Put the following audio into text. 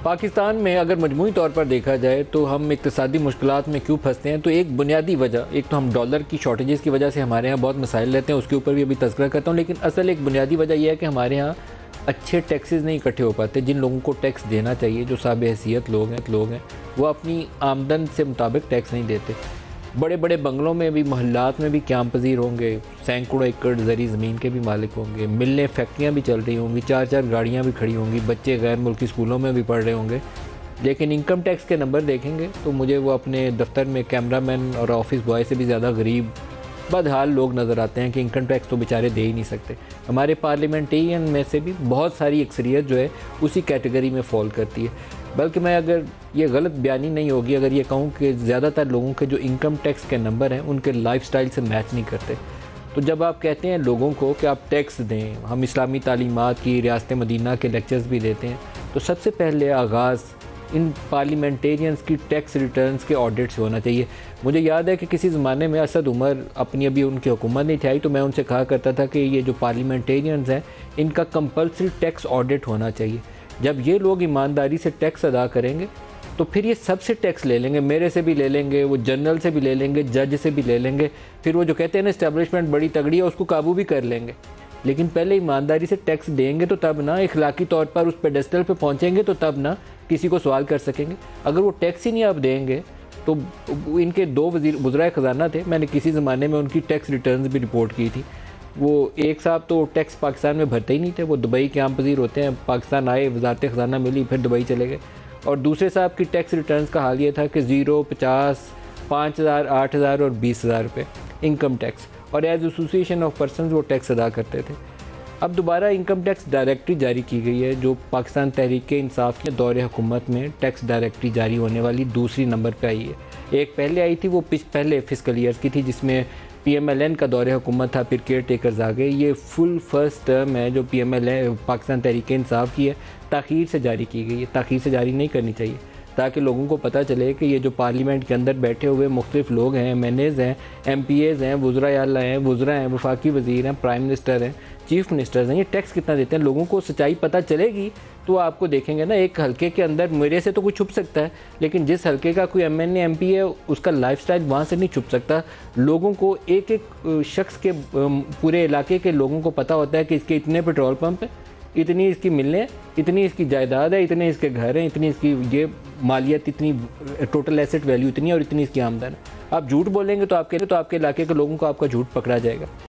पाकिस्तान में अगर मजमूई तौर पर देखा जाए तो हम इक्तिसादी मुश्किलात में क्यों फंसते हैं, तो एक बुनियादी वजह, एक तो हम डॉलर की शॉर्टेजेस की वजह से हमारे यहाँ बहुत मसाइल रहते हैं, उसके ऊपर भी अभी तज़किरा करता हूँ। लेकिन असल एक बुनियादी वजह यह है कि हमारे यहाँ अच्छे टैक्सेस नहीं इकट्ठे हो पाते। जिन लोगों को टैक्स देना चाहिए, जो साहब हैसियत लोग हैं वो अपनी आमदन से मुताबिक टैक्स नहीं देते। बड़े बड़े बंगलों में भी, मोहल्लात में भी क़याम पज़ीर होंगे, सैकड़ों एकड़ ज़री ज़मीन के भी मालिक होंगे, मिलें फैक्ट्रियाँ भी चल रही होंगी, 4-4 गाड़ियाँ भी खड़ी होंगी, बच्चे गैर मुल्की स्कूलों में भी पढ़ रहे होंगे। लेकिन इनकम टैक्स के नंबर देखेंगे तो मुझे वो अपने दफ्तर में कैमरामैन और ऑफिस बॉय से भी ज़्यादा गरीब बदहाल लोग नज़र आते हैं कि इनकम टैक्स तो बेचारे दे ही नहीं सकते। हमारे पार्लियामेंटेरियन में से भी बहुत सारी अक्सरियत जो है उसी कैटेगरी में फॉल करती है। बल्कि मैं, अगर ये गलत बयानी नहीं होगी अगर ये कहूँ कि ज़्यादातर लोगों के जो इनकम टैक्स के नंबर हैं उनके लाइफस्टाइल से मैच नहीं करते। तो जब आप कहते हैं लोगों को कि आप टैक्स दें, हम इस्लामी तालीमात की, रियासत मदीना के लेक्चर्स भी देते हैं, तो सबसे पहले आगाज़ इन पार्लियामेंटेरियंस की टैक्स रिटर्न्स के ऑडिट से होना चाहिए। मुझे याद है कि किसी ज़माने में असद उमर, अपनी अभी उनकी हुकूमत नहीं थी, तो मैं उनसे कहा करता था कि ये जो पार्लियामेंटेरियंस हैं इनका कंपल्सरी टैक्स ऑडिट होना चाहिए। जब ये लोग ईमानदारी से टैक्स अदा करेंगे तो फिर ये सबसे टैक्स ले लेंगे, मेरे से भी ले लेंगे, वो जनरल से भी ले लेंगे, जज से भी ले लेंगे। फिर वो जो कहते हैं ना इस्टेब्लिशमेंट बड़ी तगड़ी है, उसको काबू भी कर लेंगे। लेकिन पहले ईमानदारी से टैक्स देंगे तो तब ना इखलाकी तौर पर उस पेडेस्टल पे पहुंचेंगे, तो तब ना किसी को सवाल कर सकेंगे। अगर वो टैक्स ही नहीं आप देंगे तो इनके 2 वज़ीर ख़जाना थे, मैंने किसी ज़माने में उनकी टैक्स रिटर्न्स भी रिपोर्ट की थी। वो एक साहब तो टैक्स पाकिस्तान में भरते ही नहीं थे, वो दुबई क़याम पज़ीर होते हैं, पाकिस्तान आए, वज़ारत ख़जाना मिली, फिर दुबई चले गए। और दूसरे साहब की टैक्स रिटर्न्स का हाल ये था कि 0, 50, 5,000, 8,000 और 20,000 रुपये इनकम टैक्स, और एज एसोसिएशन ऑफ पर्सनस वो टैक्स अदा करते थे। अब दोबारा इनकम टैक्स डायरेक्टरी जारी की गई है, जो पाकिस्तान तहरीक इंसाफ के दौरे हुकूमत में टैक्स डायरेक्टरी जारी होने वाली दूसरी नंबर पे आई है। एक पहले आई थी, वो पहले फिस्कल ईयर की थी, जिसमें PMLN का दौरे हुकूमत था, फिर केयर टेकर्स आ गए। ये फुल फर्स्ट टर्म है जो PMLN पाकिस्तान तहरीक इंसाफ की है, ताख़ीर से जारी की गई है। ताख़ीर से जारी नहीं करनी चाहिए ताकि लोगों को पता चले कि ये जो पार्लियामेंट के अंदर बैठे हुए मुख्तलिफ लोग हैं, MNAs हैं, MPAs हैं, वज़रा आला हैं, वज़रा हैं, वफाकी वज़ीर हैं, प्राइम मिनिस्टर हैं, चीफ मिनिस्टर्स हैं, ये टैक्स कितना देते हैं, लोगों को सच्चाई पता चलेगी तो आपको देखेंगे ना। एक हल्के के अंदर मेरे से तो कुछ छुप सकता है, लेकिन जिस हल्के का कोई MNA MP है उसका लाइफस्टाइल वहाँ से नहीं छुप सकता। लोगों को एक एक शख्स के, पूरे इलाके के लोगों को पता होता है कि इसके इतने पेट्रोल पंप हैं, इतनी इसकी मिलें, इतनी इसकी जायदाद है, इतने इसके घर हैं, इतनी इसकी ये मालियत, इतनी टोटल एसेट वैल्यू इतनी है और इतनी इसकी आमदन है। आप झूठ बोलेंगे तो आपके इलाके के लोगों को आपका झूठ पकड़ा जाएगा।